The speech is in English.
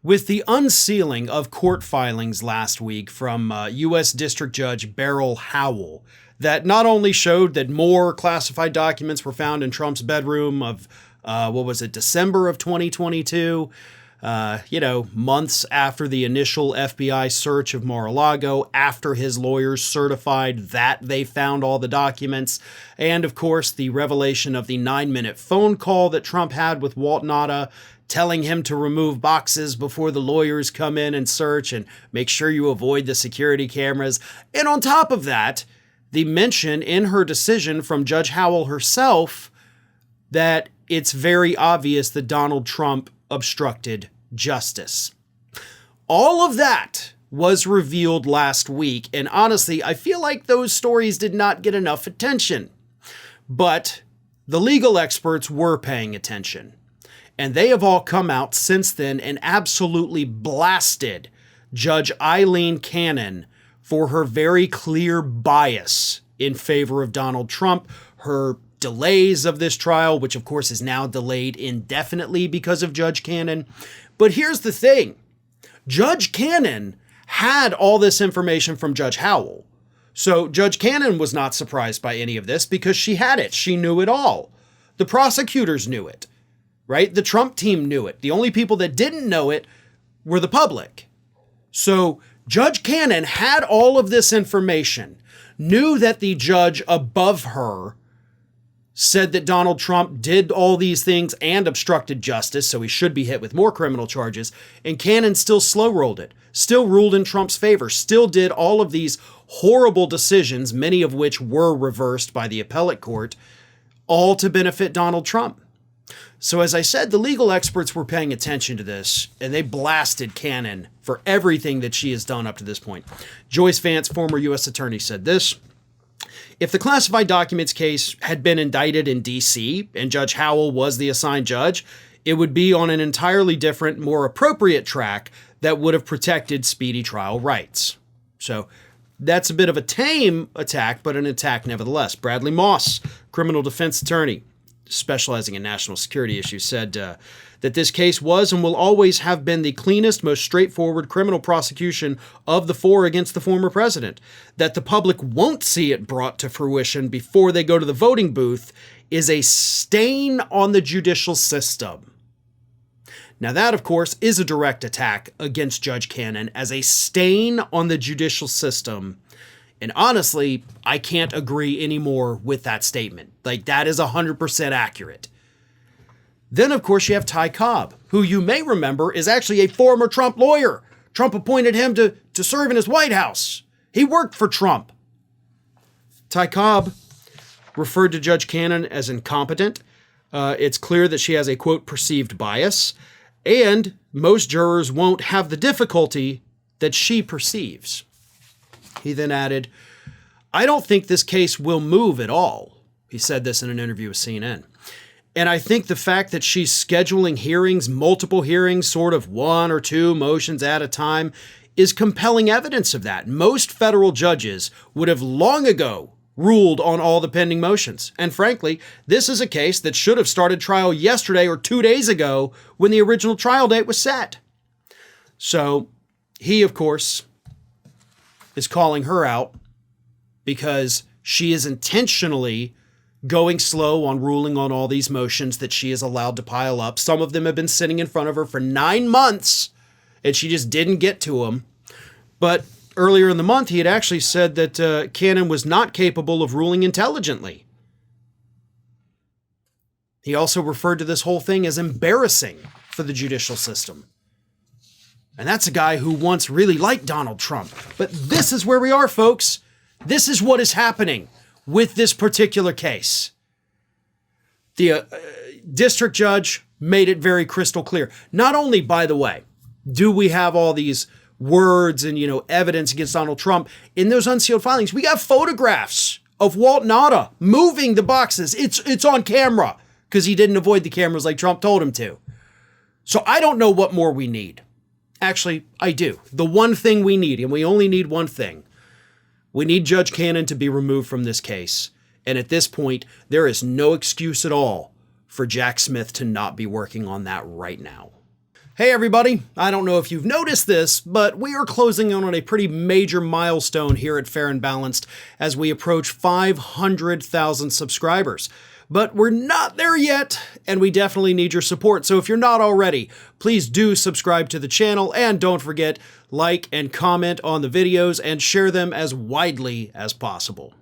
With the unsealing of court filings last week from U.S. District Judge Beryl Howell, that not only showed that more classified documents were found in Trump's bedroom of, December of 2022, months after the initial FBI search of Mar-a-Lago, after his lawyers certified that they found all the documents, and of course the revelation of the 9-minute phone call that Trump had with Walt Nauta, telling him to remove boxes before the lawyers come in and search and make sure you avoid the security cameras. And on top of that, the mention in her decision from Judge Howell herself that it's very obvious that Donald Trump obstructed justice. All of that was revealed last week, and honestly, I feel like those stories did not get enough attention. But the legal experts were paying attention. And they have all come out since then and absolutely blasted Judge Aileen Cannon for her very clear bias in favor of Donald Trump, her delays of this trial, which of course is now delayed indefinitely because of Judge Cannon. But here's the thing. Judge Cannon had all this information from Judge Howell. So Judge Cannon was not surprised by any of this because she had it. She knew it all. The prosecutors knew it. Right? The Trump team knew it. The only people that didn't know it were the public. So Judge Cannon had all of this information, knew that the judge above her said that Donald Trump did all these things and obstructed justice, so he should be hit with more criminal charges, and Cannon still slow-rolled it, still ruled in Trump's favor, still did all of these horrible decisions, many of which were reversed by the appellate court, all to benefit Donald Trump. So as I said, the legal experts were paying attention to this, and they blasted Cannon for everything that she has done up to this point. Joyce Vance, former U.S. attorney, said this: if the classified documents case had been indicted in D.C. and Judge Howell was the assigned judge, it would be on an entirely different, more appropriate track that would have protected speedy trial rights. So that's a bit of a tame attack, but an attack nevertheless. Bradley Moss, criminal defense attorney, specializing in national security issues, said that this case was and will always have been the cleanest, most straightforward criminal prosecution of the four against the former president. That the public won't see it brought to fruition before they go to the voting booth is a stain on the judicial system. Now that, of course, is a direct attack against Judge Cannon as a stain on the judicial system. And honestly, I can't agree anymore with that statement. Like, that is 100% accurate. Then, of course, you have Ty Cobb, who you may remember is actually a former Trump lawyer. Trump appointed him to serve in his White House. He worked for Trump. Ty Cobb referred to Judge Cannon as incompetent. It's clear that she has a, quote, perceived bias, and most jurors won't have the difficulty that she perceives. He then added, I don't think this case will move at all. He said this in an interview with CNN. And I think the fact that she's scheduling hearings, multiple hearings, sort of one or two motions at a time, is compelling evidence of that. Most federal judges would have long ago ruled on all the pending motions. And frankly, this is a case that should have started trial yesterday or 2 days ago when the original trial date was set. So he, of course, is calling her out because she is intentionally going slow on ruling on all these motions that she is allowed to pile up. Some of them have been sitting in front of her for 9 months, and she just didn't get to them. But earlier in the month, he had actually said that Cannon was not capable of ruling intelligently. He also referred to this whole thing as embarrassing for the judicial system. And that's a guy who once really liked Donald Trump. But this is where we are, folks. This is what is happening with this particular case. The district judge made it very crystal clear. Not only, by the way, do we have all these words and, evidence against Donald Trump in those unsealed filings, we got photographs of Walt Nauta moving the boxes. It's on camera because he didn't avoid the cameras like Trump told him to. So I don't know what more we need. Actually, I do. The one thing we need, and we only need one thing, we need Judge Cannon to be removed from this case. And at this point, there is no excuse at all for Jack Smith to not be working on that right now. Hey everybody, I don't know if you've noticed this, but we are closing in on a pretty major milestone here at Fair and Balanced as we approach 500,000 subscribers. But we're not there yet, and we definitely need your support. So if you're not already, please do subscribe to the channel, and don't forget, like and comment on the videos and share them as widely as possible.